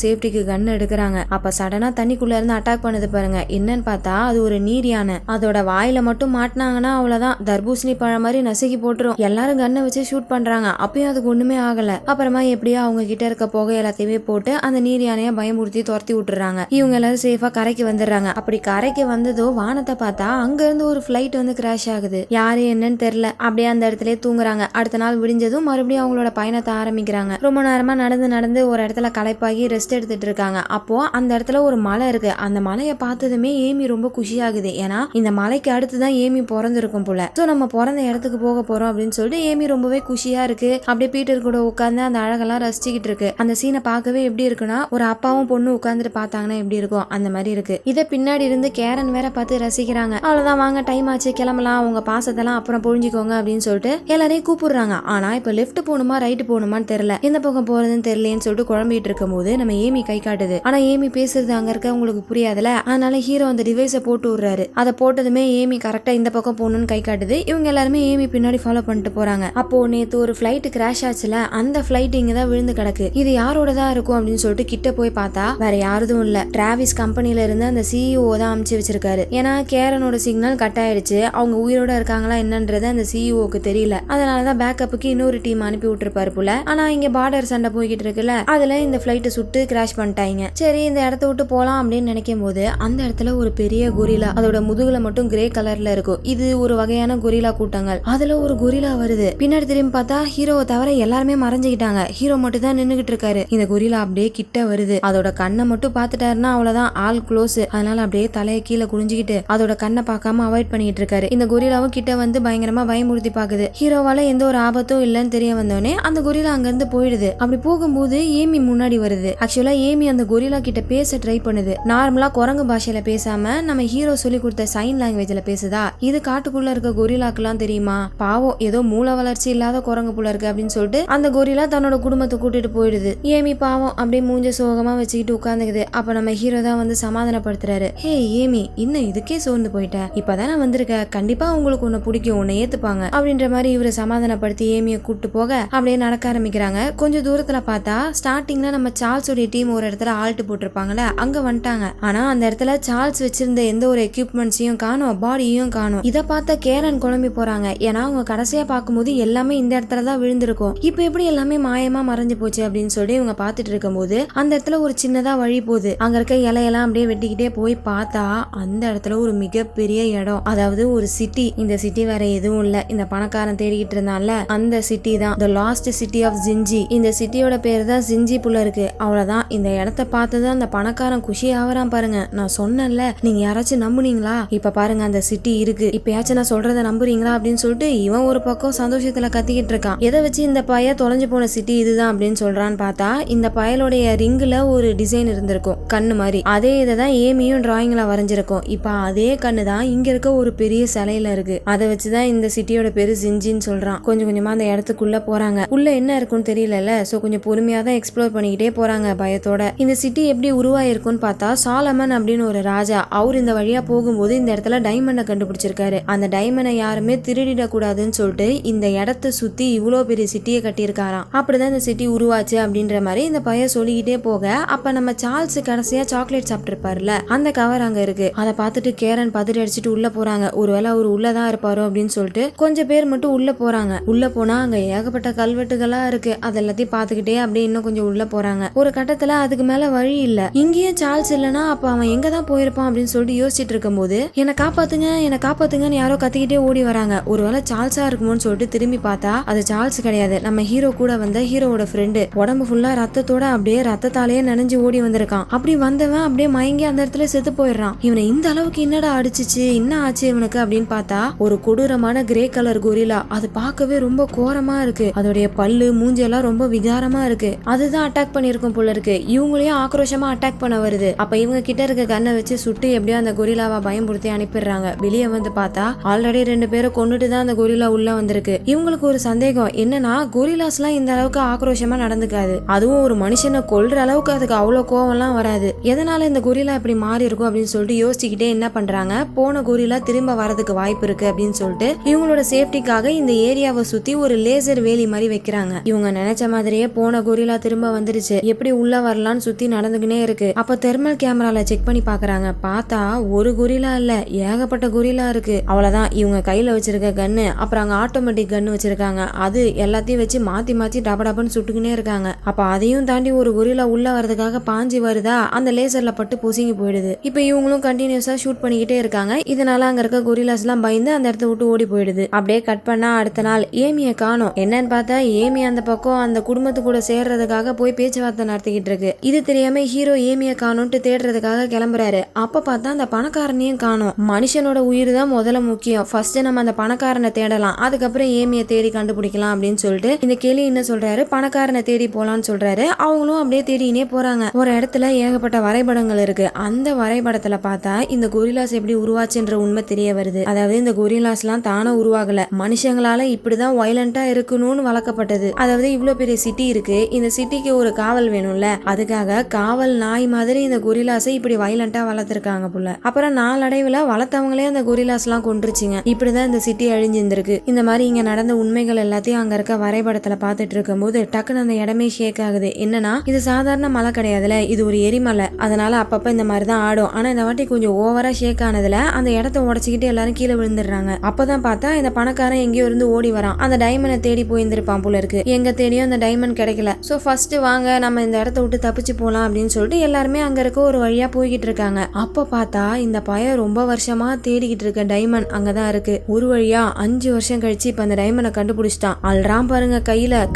சேஃப்டிக்கு கன் எடுக்கிறாங்க. அப்ப சடனா தண்ணிக்குள்ள இருந்து அட்டாக் பண்ணுது பாருங்க. என்னன்னு பார்த்தா அது ஒரு நீர் யானை. அதோட வாயில மட்டும் மாட்டினாங்கன்னா அவ்வளவுதான், தர்பூசணி பழம் மாதிரி நசுக்கி போட்டுரும். எல்லாரும் கண்ணை வச்சு ஷூட் பண்றாங்க. அப்பயும் அதுக்கு ஒண்ணுமே ஆகல. அப்புறமா எப்படியோ அவங்க கிட்ட இருக்க புகை எல்லாத்தையுமே போட்டு அந்த நீர் யானைய பயமுறுத்தி துரத்தி விட்டுறாங்க. இவங்க எல்லாரும் சேஃபா கரைக்கு வந்துடுறாங்க. அப்படி கரைக்கு வந்ததோ வானத்தை பார்த்தா அங்க இருந்து ஒரு பிளைட் வந்து கிராஷ் ஆகுது. யாரு என்னன்னு தெரியல. அப்படியே அந்த இடத்துல தூங்குறாங்க. அடுத்த நாள் விடிஞ்சதும் மறுபடியும் அவங்களோட பயணத்தை ஆரம்பிக்கிறாங்க. ரொம்ப நேரமா நடந்து ஒரு இடத்துல களைப்பாகி ரெஸ்ட் எடுத்துட்டு இருக்காங்க. அப்போ அந்த இடத்துல ஒரு மலை இருக்கு. அந்த மலையை பார்த்ததுமே ஏமி ரொம்ப குஷி ஆகுது. ஏன்னா இந்த மலைக்கு அடுத்துதான் ஏமி பிறந்திருக்கும் போல. சோ நம்ம பிறந்த இடத்துக்கு போக போறோம் அப்படின்னு சொல்லிட்டு ஏமி ரொம்பவே குஷியா இருக்கு. அப்படியே பீட்டர் கூட உட்கார்ந்து அந்த அழகெல்லாம் ரசிச்சுக்கிட்டு இருக்கு. அந்த சீனை பார்க்கவே எப்படி இருக்குன்னா, ஒரு அப்பாவும் பொண்ணு உட்கார்ந்துட்டு பார்த்தாங்கன்னா எப்படி இருக்கும் அந்த மாதிரி இருக்கு. இதை பின்னாடி இருந்து கேரன் வேற பார்த்து ரசிக்கிறாங்க. அவ்வளவுதான், வாங்க டைம் ஆச்சு கிளம்பலாம், உங்க பாசத்தெல்லாம் அப்புறம் புரிஞ்சுக்கோங்க அப்படின்னு சொல்லிட்டு எல்லாரையும் கூப்பிடுறாங்க. ஆனா இப்ப லெஃப்ட் போகணுமா ரைட் போகணுமான்னு தெரியல, எந்த பக்கம் போறதுன்னு தெரியலன்னு சொல்லிட்டு குழம்பிட்டு இருக்கும் போது நம்ம ஏமி கை காட்டுது. ஆனா ஏமி பேசுறது அங்க இருக்க உங்களுக்கு புரியாதுல, அதனால ஹீரோ அந்த டிவைஸை போட்டு விடுறாரு. அதை போட்டதுமே ஏமி கரெக்டா இந்த பக்கம் போகணும்னு கை காட்டுது. இவங்க எல்லாருமே ஏமி பின்னாடி ஃபாலோ பண்ணிட்டு போறாங்க. அப்போ நேத்து ஒரு பிளைட் கிராஷ் ஆச்சுல, அந்த பிளைட் இங்கதான் விழுந்து கிடக்கு. இது யாரோடதான் இருக்கும் அப்படின்னு சொல்லிட்டு கிட்ட போய் பார்த்தா வேற யாரும் இல்ல, டிராவிஸ் கம்பெனில இருந்து அந்த சிஇஓ தான் அனுப்பிச்சு வச்சிருக்காரு. ஏன்னா கேரனோட சிக்னல் கட் ஆயிடுச்சு. அவங்க உயிரோட இருக்காங்களா என்னன்றது அந்த சிஇஓ ஜிஓக்கு தெரியல. அதனாலதான் பேக்கப்புக்கு இன்னொரு டீம் அனுப்பி விட்டுருப்பாரு போல. ஆனா இங்க பார்டர் சண்டை போய்கிட்டு இருக்குல்ல, அதுல இந்த பிளைட் சுட்டு கிராஷ் பண்ணிட்டாங்க. சரி இந்த இடத்த விட்டு போலாம் அப்படின்னு நினைக்கும் போது அந்த இடத்துல ஒரு பெரிய கொரிலா, அதோட முதுகுல மட்டும் கிரே கலர்ல இருக்கும். இது ஒரு வகையான கொரிலா கூட்டங்கள். அதுல ஒரு கொரிலா வருது. பின்னாடி திரும்பி பார்த்தா ஹீரோவை தவிர எல்லாருமே மறைஞ்சுக்கிட்டாங்க. ஹீரோ மட்டும் தான் நின்னுகிட்டு இருக்காரு. இந்த கொரிலா அப்படியே கிட்ட வருது. அதோட கண்ணை மட்டும் பாத்துட்டாருன்னா அவ்வளவுதான், ஆல் க்ளோஸ். அதனால அப்படியே தலையை கீழே குனிஞ்சுக்கிட்டு அதோட கண்ணை பார்க்காம அவாய்ட் பண்ணிட்டு இருக்காரு. இந்த கொரிலாவும் கிட்ட வந்து பயங்கரமா பயமுறுத்தி பாக்குது. ஹீரோவால எந்த ஒரு ஆபத்தும் இல்லைன்னு தெரிய வந்தோடனே அந்த கொரிலா அங்க இருந்து போயிடுது. அப்படி போகும்போது ஏமி முன்னாடி வருது. ஆக்சுவலா ஏமி அந்த கொரிலா கிட்ட பேச ட்ரை பண்ணுது. நார்மலா குரங்கு பாஷையில பேசாம நம்ம ஹீரோ சொல்லி கொடுத்த சைன் லாங்குவேஜ்ல பேசுதா. இது காட்டுக்குள்ள இருக்க கொரிலாக்கெல்லாம் தெரியுமா? பாவம் ஏதோ மூல வளர்ச்சி இல்லாத குரங்கு புள்ள இருக்கு அப்படின்னு சொல்லிட்டு அந்த கொரிலா தன்னோட குடும்பத்தை கூட்டிட்டு போயிடுது. ஏமி பாவம் அப்படியே மூஞ்ச சோகமா வச்சுக்கிட்டு உட்கார்ந்துக்குது. அப்ப நம்ம ஹீரோ தான் வந்து சமாதானப்படுத்துறாரு. ஹே ஏமி, இன்னும் இதுக்கே சோர்ந்து போயிட்ட, இப்பதானே வந்திருக்க, கண்டிப்பா உங்களுக்கு உன்னை பிடிக்கும், உன்னை ஏத்துப்பாங்க அப்படின்ற மாதிரி இவரை சமாதானப்படுத்தி ஏமியை கூட்டு போக அப்படியே நடக்க ஆரம்பிக்கிறாங்க. கொஞ்சம் தூரத்துல பார்த்தா ஸ்டார்டிங்ல நம்ம சார்ல்ஸோட டீம் ஒரு இடத்துல ஆல்ட் போட்டிருப்பாங்கல்ல, அங்க வந்துட்டாங்க. ஆனா அந்த இடத்துல சார்ல்ஸ் வச்சிருந்த எந்த ஒரு எக்யூப்மெண்ட்ஸையும் காணோம், பாடியையும் காணோம். இதை பார்த்த கேரன் குழம்பி போறாங்க. ஏன்னா அவங்க கடைசியா பார்க்கும்போது எல்லாமே இந்த இடத்துலதான் விழுந்திருக்கும். இப்ப எப்படி எல்லாமே மாயமா மறைஞ்சு போச்சு அப்படின்னு சொல்லி இவங்க பாத்துட்டு இருக்கும் போது அந்த இடத்துல ஒரு சின்னதா வழி போகுது. அங்க இருக்க இலையெல்லாம் அப்படியே வெட்டிக்கிட்டே போய் பார்த்தா அந்த இடத்துல ஒரு மிகப்பெரிய இடம், அதாவது ஒரு சிட்டி. இந்த சிட்டி வேற எதுவும் இல்ல, இந்த பணக்காரன் தேடிக்கிட்டு இருந்தான்ல அந்த சிட்டி தான், the last city of ginger. இந்த சிட்டியோட பேரு தான் ஜிஞ்சி புள்ள இருக்கு. அவ்வளவுதான். இந்த இடத்த பார்த்ததும் அந்த பணக்காரன் குஷி ஆவறான் பாருங்க. நான் சொன்னேன்ல, நீங்க யாராச்சும் நம்புனீங்களா? இப்ப பாருங்க அந்த சிட்டி இருக்கு, இப்பயாச்சும் நான் சொல்றத நம்புறீங்களா அப்படின்னு சொல்லிட்டு இவன் ஒரு பக்கம் சந்தோஷத்துல கத்திக்கிட்டு இருக்கான். எதை வச்சு இந்த பைய தொலைஞ்சு போன சிட்டி இதுதான் அப்படின்னு சொல்றான்னு பார்த்தா இந்த பயலுடைய ரிங்குல ஒரு டிசைன் இருந்திருக்கும், கண்ணு மாதிரி. அதே இதைதான் ஏமியும் டிராயிங்ல வரைஞ்சிருக்கும். இப்ப அதே கண்ணு தான் இங்க இருக்க ஒரு பெரிய சிலையில இருக்கு. அதை வச்சுதான் இந்த சிட்டியோட பேரு ஜிஞ்சின்னு சொல்றான். கொஞ்சம் கொஞ்சமா அந்த இடத்துக்குள்ள போறாங்க. உள்ள என்ன இருக்குன்னு தெரியல, சோ கொஞ்சம் பொறுமையா தான் எக்ஸ்ப்ளோர் பண்ணிக்கிட்டே போறாங்க பயத்தோட. இந்த சிட்டி எப்படி உருவாயிருக்குன்னு பார்த்தா சாலமன் அப்படின்னு ஒரு ராஜா, அவர் இந்த வழியா போகும்போது இந்த இடத்துல டைமண்டை கண்டுபிடிச்சிருக்காரு. அந்த டைமண்டை யாருமே திருடிட கூடாதுன்னு சொல்லிட்டு இந்த இடத்தை சுத்தி இவ்வளோ பெரிய சிட்டியை கட்டியிருக்காராம். அப்படிதான் இந்த சிட்டி உருவாச்சு அப்படின்ற மாதிரி இந்த பையன் சொல்லிக்கிட்டே போக அப்ப நம்ம சார்ல்ஸ் கடைசியா சாக்லேட் சாப்பிட்டுருப்பாருல, அந்த கவர் அங்க இருக்கு. அதை பார்த்துட்டு கேரன் பதறி அடிச்சுட்டு உள்ள போறாங்க. ஒருவேளை அவர் உள்ளதான் இருப்பாரோ அப்படின்னு சொல்லிட்டு கொஞ்சம் பேர் மட்டும் உள்ள போறாங்க. உள்ள போனா அங்க ஏகப்பட்ட கல்வெட்டுகளா இருக்கு. அது எல்லாத்தையும் பாத்துக்கிட்டே அப்படியே இன்னும் கொஞ்சம் உள்ள போறாங்க. ஒரு கட்டத்துல அதுக்கு மேல வழி இல்ல. இங்கேயும் சார்ல்ஸ் இல்லனா அப்ப அவன் எங்கதான் போயிருப்பான் அப்படின்னு சொல்லிட்டு யோசிச்சுட்டு இருக்கும் போது என்னை காப்பாத்துங்க என்னை காப்பாத்துங்கன்னு யாரோ கத்திக்கிட்டே ஓடி வராங்க. ஒருவேளை சார்ல்ஸா இருக்குமோன்னு சொல்லிட்டு திரும்பி பார்த்தா அது சார்ல்ஸ் கிடையாது, நம்ம ஹீரோ கூட வந்த ஹீரோவோட ஃப்ரெண்டு. உடம்பு ஃபுல்லா ரத்தத்தோட அப்படியே ரத்தத்தாலேயே நனைஞ்சு ஓடி வந்திருக்கான். அப்படி வந்தவன் அப்படியே மயங்கி அந்த இடத்துல செத்து போயிடுறான். இவனை இந்த அளவுக்கு என்னடா அடிச்சிச்சு, என்ன ஆச்சு இவனுக்கு அப்படின்னு பார்த்தா ஒரு கொடூரமான கிரே கலர் கொரிலா. அது பார்க்கவே ரொம்ப கோரமா இருக்கு. அதோடைய பல்லு மூஞ்சி எல்லாம் ரொம்ப விகாரமா இருக்கு. அதுதான் அட்டாக் பண்ணிருக்கும் போல இருக்கு. இவங்களையும் ஆக்ரோஷமா அட்டாக் பண்ண வருது. அப்ப இவங்க கிட்ட இருக்க கண்ணை வச்சு சுட்டு எப்படியோ அந்த கொரிலாவை பயன்படுத்தி அனுப்பிடுறாங்க. வெளியே வந்து பார்த்தா ஆல்ரெடி 2 பேரை கொண்டுட்டு தான் அந்த கொரிலா உள்ள வந்திருக்கு. இவங்களுக்கு ஒரு சந்தேகம் என்னன்னா, கொரிலாஸ் எல்லாம் இந்த அளவுக்கு ஆக்ரோஷமா நடந்துக்காது, அதுவும் ஒரு மனுஷனை கொல்ற அளவுக்கு அதுக்கு அவ்வளவு கோவம் எல்லாம் வராது. எதனால இந்த கொரிலா இப்படி மாறி இருக்கும் அப்படின்னு சொல்லிட்டு யோசிச்சுக்கிட்டே என்ன பண்றாங்க, போன கொரிலா திரும்ப வரதுக்கு வாய்ப்பு இருக்கு அப்படின்னு சொல்லிட்டு இவங்களோட சேஃப்டிக்காக இந்த ஏரியாவை சுத்தி ஒரு லேசர் வேலி மாதிரி வைக்கிறாங்க. இவங்க நினைச்ச மாதிரியே போன கொரிலா திரும்ப வந்துருச்சு. எப்படி உள்ள வரலான்னு சுத்தி நடந்துகினே இருக்கு. அப்ப தெர்மல் கேமரால செக் பண்ணி பாக்குறாங்க. பார்த்தா ஒரு கொரிலா இல்ல, ஏகப்பட்ட கொரிலா இருக்கு. அவ்வளவுதான். இவங்க கையில வச்சிருக்க கன்னு, அப்புறம் அங்க ஆட்டோமேட்டிக் கன்னு வச்சிருக்காங்க. அது எல்லாத்தையும் வச்சு மாத்தி மாத்தி டபடபன்னு சுட்டுக்கினே இருக்காங்க. அப்ப அதையும் தாண்டி ஒரு கொரிலா உள்ள வரதுக்காக பாஞ்சி வருதா, அந்த லேசர்ல பட்டு பொசுங்கி போயிடுது. இப்ப இவங்களும் கண்டினியூஸா ஷூட் பண்ணிக்கிட்டே இருக்காங்க. இதனால அங்க இருக்க கொரிலாஸ் எல்லாம் பயந்து அந்த இடத்த விட்டு ஓடி போயிடுது. அப்படியே கட் பண்ணா அடுத்த நாள் ஏமியை காணோம். என்னன்னு பார்த்தா ஏமி அந்த பக்கம் அந்த குடும்பத்து கூட சேர்றதுக்காக போய் பேச்சுவார்த்தை நடத்திக்கிட்டு இருக்கு. இது தெரியாம ஹீரோ ஏமியை காணோம்ட்டு தேடுறதுக்காக கிளம்புறாரு. அப்ப பார்த்தா அந்த பணக்காரனையும் காணோம். மனுஷனோட உயிர் தான் முதல்ல முக்கியம். ஃபர்ஸ்ட் நம்ம அந்த பணக்காரனை தேடலாம், அதுக்கப்புறம் ஏமியை தேடி கண்டுபிடிக்கலாம் அப்படின்னு சொல்லிட்டு இந்த கேலி என்ன சொல்றாரு, பணக்காரனை தேடி போலான்னு சொல்றாரு. அவங்களும் அப்படியே தேடினே போறாங்க. ஒரு இடத்துல ஏகப்பட்ட வரைபடங்கள் இருக்கு. அந்த வரைபடத்துல பார்த்தா இந்த கொரிலாஸ் எப்படி உருவாச்சுன்ற உண்மை தெரிய வருது. அதாவது இந்த கொரிலாஸ் எல்லாம் தானே உருவாகல, மனுஷங்களால இப்படிதான் வயலண்டா இருக்கணும்னு வளர்க்கப்பட்டது. அதாவது இவ்வளவு பெரிய சிட்டி இருக்கு, இந்த சிட்டிக்கு ஒரு காவல் வேணும்ல, அதுக்காக காவல் நாய் மாதிரி இந்த கொரிலாஸை இப்படி வயலண்டா வளர்த்திருக்காங்க போல. அப்புறம் நாளடைவுல வளர்த்தவங்களே அந்த கொரிலாஸ் எல்லாம் கொண்டுருச்சுங்க. இப்படிதான் இந்த சிட்டி அழிஞ்சிருந்திருக்கு. இந்த மாதிரி இங்க நடந்த உண்மைகள் எல்லாத்தையும் அங்க இருக்க வரைபடத்துல பாத்துட்டு இருக்கும் போது டக்குன்னு அந்த இடமே ஷேக் ஆகுது. என்னன்னா, இது சாதாரண மலை கிடையாதுல, இது ஒரு எரிமலை. அதனால அப்பப்ப இந்த மாதிரிதான் ஆடும். ஆனா இந்த வாட்டி கொஞ்சம் ஓவரா ஷேக் ஆனதுல அந்த இடத்த உடச்சுக்கிட்டு எல்லாரும் கீழே விழுந்துடுறாங்க. அப்பதான் பார்த்தா இந்த பணக்காரன் எங்கேயோ இருந்து ஓடி வரான். அந்த டைமண்டை தேடி போயிருந்திருப்பான் போல இருக்கு. எங்க தேடியும் அந்த டைமண்ட் கிடைக்கல. சோ ஃபர்ஸ்ட் வாங்க நம்ம இந்த இடத்த விட்டு தப்பிச்சு போலாம் அப்படின்னு சொல்லிட்டு எல்லாருமே அங்க இருக்க ஒரு வழியா போய்கிட்டு இருக்காங்க. அப்ப பார்த்தா இந்த பையன் ரொம்ப வருஷமா தேடிக்கிட்டு இருக்க டைமண்ட் அங்கதான் இருக்கு. ஒரு வழியா 5 வருஷம் கழிச்சு இப்ப அந்த டைமண்டை கண்டுபிடிச்சிட்டான். அல்றாம் பாருங்க,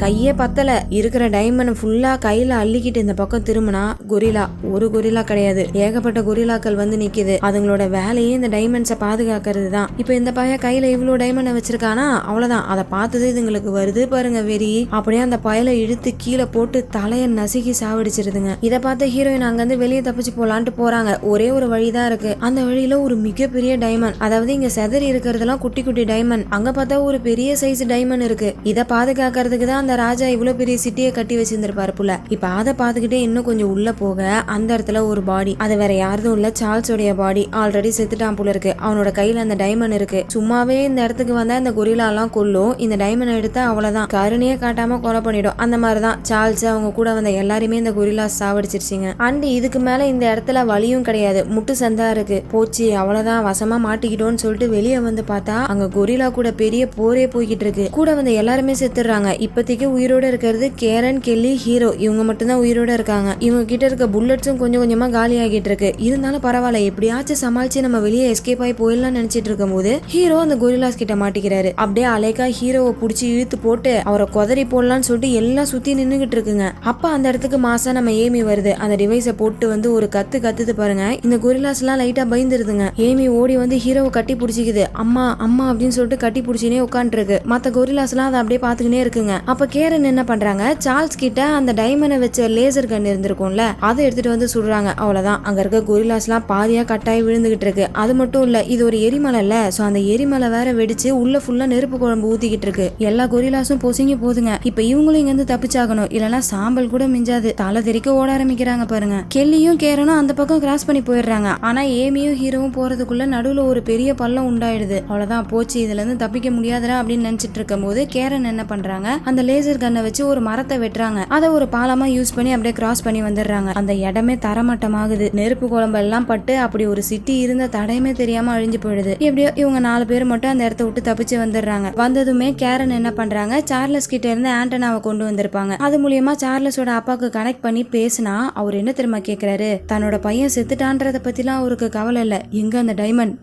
கையே பத்தல, இருக்கிற டைமண்ட் ஃபுல்லா கையில அள்ளிக்கிட்டு இந்த பக்கம் திரும்பினா கொரிலா, ஒரு கொரிலா கிடையாது, ஏகப்பட்ட கொரிலாக்கள் வந்து நிக்குது. அதுங்களோட வேலையே இந்த டைமண்ட்ஸை பாதுகாக்கிறது தான். இப்ப இந்த பையன் கையில இவ்வளவு டைமண்ட் வச்சிருக்கானா, அவ்வளவுதான். அதை பார்த்தது இதுங்களுக்கு வருது பாருங்க வெறி. அப்படியே அந்த பயலை இழுத்து கீழே போட்டு தலைய நசுக்கி சாவடிச்சிருதுங்க. இதை பார்த்த ஹீரோயின் அங்க இருந்து வெளியே தப்பிச்சு போலான்ட்டு போறாங்க. ஒரே ஒரு வழிதான் இருக்கு. அந்த வழியில ஒரு மிகப்பெரிய டைமண்ட், அதாவது இங்க செதறி இருக்கிறதெல்லாம் குட்டி குட்டி டைமண்ட், அங்க பார்த்தா ஒரு பெரிய சைஸ் டைமண்ட் இருக்கு. இதை பாதுகாக்கிறதுக்கு தான் அந்த ராஜா இவ்வளவு பெரிய சிட்டியை கட்டி வச்சிருந்திருப்பாரு புள்ள. இப்ப அதை பார்த்துக்கிட்டே இன்னும் கொஞ்சம் உள்ள போக அந்த இடத்துல ஒரு பாடி, அது வேற யாரும் இல்ல, சார்ல்ஸோடைய பாடி. ஆல்ரெடி செத்துட்டான் போல இருக்கு. அவனோட கையில அந்த டைமண்ட் இருக்கு. சும்மாவே இந்த இடத்துக்கு வந்தா இந்த கொரிலா எல்லாம் கொல்லும். இந்த டைமண்ட் எடுத்தா அவ்வளவுதான், கருணையே காட்டாம கொலை பண்ணிடும். அந்த மாதிரிதான் சார்ல்ஸ் அவங்க கூட வந்த எல்லாருமே இந்த கொரிலா சாவடிச்சிருச்சிங்க. அண்ட் இதுக்கு மேல இந்த இடத்துல வலியும் கிடையாது, முட்டு சந்தா இருக்கு. போச்சு அவ்வளவுதான், வசமா மாட்டிக்கிட்டோன்னு சொல்லிட்டு வெளியே வந்து பார்த்தா அங்க கொரிலா கூட பெரிய போரே போய்கிட்டு இருக்கு. கூட வந்து எல்லாருமே செத்துடுறாங்க. இப்போதைக்கு உயிரோட இருக்கிறது கேரன், கெல்லி, ஹீரோ, இவங்க மட்டும்தான் உயிரோட இருக்காங்க. இவங்க கிட்ட இருக்க புல்லட்ஸும் கொஞ்சம் கொஞ்சமா காலி ஆகிட்டு இருக்கு. இருந்தாலும் பரவாயில்ல, எப்படியாச்சும் சமாளிச்சு நம்ம வெளியே எஸ்கேப் ஆகி போயிடலாம் நினைச்சிட்டு இருக்கும் போது ஹீரோ அந்த கொரிலாஸ் கிட்ட மாட்டிக்கிறாரு. அப்படியே அலைக்கா ஹீரோவை புடிச்சு இழுத்து போட்டு அவரை கொதறி போடலான்னு சொல்லிட்டு எல்லாம் சுத்தி நின்னுகிட்டு இருக்குங்க. அப்ப அந்த இடத்துக்கு மாசா நம்ம ஏமி வருது. அந்த டிவைஸை போட்டு வந்து ஒரு கத்துது பாருங்க. இந்த கொரிலாஸ் எல்லாம் லைட்டா பயந்துருதுங்க. ஏமி ஓடி வந்து ஹீரோவை கட்டி பிடிச்சிக்குது. அம்மா அம்மா அப்படின்னு சொல்லிட்டு கட்டி பிடிச்சினே உட்காந்து இருக்கு. மத்த கொரிலாஸ் எல்லாம் அதை அப்படியே பாத்துக்கினே இருக்குங்க. அப்ப கேரன் என்ன பண்றாங்க, சார்ல்ஸ் கிட்ட அந்த டைமண்டை வச்ச லேசர் கன் இருந்திருக்கும்ல, அதை எடுத்துட்டு வந்து சுடுறாங்க. அவ்வளவுதான், அங்க இருக்க கொரிலாஸ் எல்லாம் பாதியா கட்டாயி விழுந்துகிட்டு இருக்கு. அது மட்டும் இல்ல, இது ஒரு எரிமலை இல்ல, சோ அந்த எரிமலை வேற வெடிச்சு உள்ள ஃபுல்லா நெருப்பு குழம்பு ஊத்திக்கிட்டு இருக்கு. எல்லா கொரிலாஸும் பொசுங்கி போதுங்க. இப்ப இவங்களும் இங்க இருந்து தப்பிச்சாகணும், இல்லனா சாம்பல் கூட மிஞ்சாது. தலை தெறிக்க ஓட ஆரம்பிக்கிறாங்க பாருங்க. கெல்லியும் கேரனும் அந்த பக்கம் கிராஸ் பண்ணி போயிடுறாங்க. ஆனா ஏமியும் ஹீரோவும் போறதுக்குள்ள நடுவுல ஒரு பெரிய பள்ளம் உண்டாயிடுது. அவ்வளவுதான், போச்சு, இதுல இருந்து தப்பிக்க முடியாதா அப்படின்னு நினைச்சிட்டு இருக்கும் போது கேரன் என்ன பண்றாங்க, அந்த லேசர் கன்னை வச்சு ஒரு மரத்தை வெட்டுறாங்க. அதை ஒரு பாலமா யூஸ் பண்ணி அப்படியே கிராஸ் பண்ணி வந்துடுறாங்க. அந்த இடமே தரமட்டமாகுது. நெருப்பு குழம்பு எல்லாம் பட்டு அப்படி ஒரு சிட்டி இருந்த தடையுமே தெரியாம அழிஞ்சு போயிடுது. எப்படியோ இவங்க 4 பேர் மட்டும் அந்த இடத்த விட்டு தப்பிச்சு வந்துடுறாங்க. வந்ததுமே கேரன் என்ன பண்றாங்க, சார்லஸ் கிட்ட இருந்து ஆண்டனாவை கொண்டு வந்திருப்பாங்க. அது மூலியமா சார்லஸோட அப்பாவுக்கு கனெக்ட் பண்ணி பேசினா அவர் என்ன தெரியுமா கேக்குறாரு, தன்னோட பையன் செத்துட்டான்றத பத்திலாம் அவருக்கு கவலை இல்ல, எங்க அந்த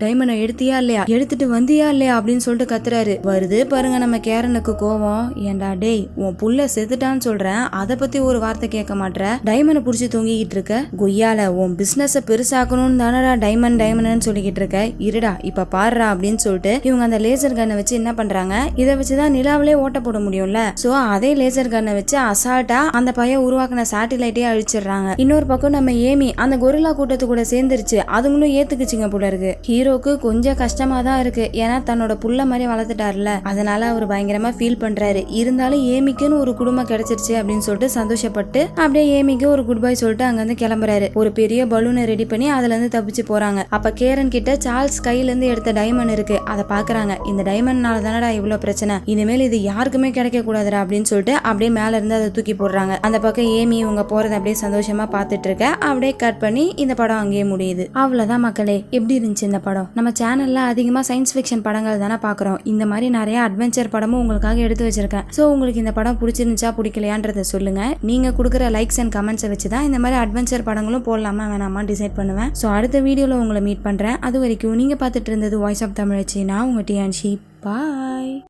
டைமண்டை எடுத்தியா இல்லையா, எடுத்துட்டு வந்தியா இல்லையா அப்படின்னு சொல்லிட்டு கத்துறாரு. வருது பாருங்க நம்ம கேரனுக்கு கோவம். ஏண்டா டேய், உன் புள்ள செத்துட்டான்னு சொல்றேன், அதை பத்தி ஒரு வார்த்தை கேட்க மாட்டேற, டைமண்டை புடிச்சு தொங்கிக்கிட்டு இருக்க, கொய்யால உன் பிசினஸ் பெருசாக்கணும்னு தானடா டைமண்ட்னு சொல்லிக்கிட்டு இருக்க, இருடா இப்ப பாடுறா அப்படின்னு சொல்லிட்டு இவங்க அந்த லேசர் கன்னை வச்சு என்ன பண்றாங்க, இதை வச்சுதான் நிலாவிலே ஓட்ட போட முடியும்ல, சோ அதே லேசர் கன்னை வச்சு அசால்ட்டா அந்த பையன் உருவாக்குன சேட்டிலைட்டே அழிச்சிடுறாங்க. இன்னொரு பக்கம் நம்ம ஏமி அந்த கொரில்லா கூட்டத்து கூட சேர்ந்துருச்சு. அதுங்களும் ஏத்துக்குச்சுங்க போல இருக்கு. ஹீரோக்கு கொஞ்சம் கஷ்டமா தான் இருக்கு, ஏன்னா தன்னோட புள்ள மாதிரி வளர்த்துட்டாருல, அதனால அவர் பயங்கரமா ஃபீல் பண்றாரு. இருந்தாலும் ஏமிக்குன்னு ஒரு குடும்பம் கிடைச்சிருச்சு அப்படின்னு சொல்லிட்டு சந்தோஷப்பட்டு அப்படியே ஏமிக்கு ஒரு குட் பை சொல்லிட்டு அங்க இருந்து கிளம்புறாரு. ஒரு பெரிய பலூனை ரெடி பண்ணி அதுல இருந்து தப்பிச்சு போறாங்க. அப்ப கேரன் கிட்ட சார்ல்ஸ் கையில இருந்து எடுத்த டைமண்ட் இருக்கு. அதை பாக்குறாங்க. இந்த டைமண்ட்னால தானடா இவ்வளவு பிரச்சனை, இனிமேல் இது யாருக்குமே கிடைக்க கூடாதுடா அப்படின்னு சொல்லிட்டு அப்படியே மேல இருந்து அதை தூக்கி போடுறாங்க. அந்த பக்கம் ஏமி இவங்க போறதை அப்படியே சந்தோஷமா பாத்துட்டு இருக்க. அப்படியே கட் பண்ணி இந்த படம் அங்கேயே முடியுது. அவ்வளவுதான் மக்களே. எப்படி இருந்துச்சு இந்த படம்? நம்ம சேனல்ல அதிகமா சயின்ஸ் ஃபிக்ஷன் படங்கள் தானே பாக்குறோம். இந்த மாதிரி நிறைய அட்வென்ச்சர் படமும் உங்களுக்காக எடுத்து வச்சிருக்கேன். சோ உங்களுக்கு இந்த படம் பிடிச்சிருந்துச்சா பிடிக்கலையான்றத சொல்லுங்க. நீங்க கொடுக்குற லைக்ஸ் அண்ட் கமெண்ட்ஸை வச்சுதான் இந்த மாதிரி அட்வென்ச்சர் படங்களும் போடலாமா வேணாமா டிசைட் பண்ணுவேன். ஸோ அடுத்த வீடியோவில் உங்களை மீட் பண்ணுறேன். அது வரைக்கும் நீங்கள் பார்த்துட்டு இருந்தது வாய்ஸ் ஆஃப் தமிழச்சி. நான் உங்கள் டியான்ஷி. பாய்.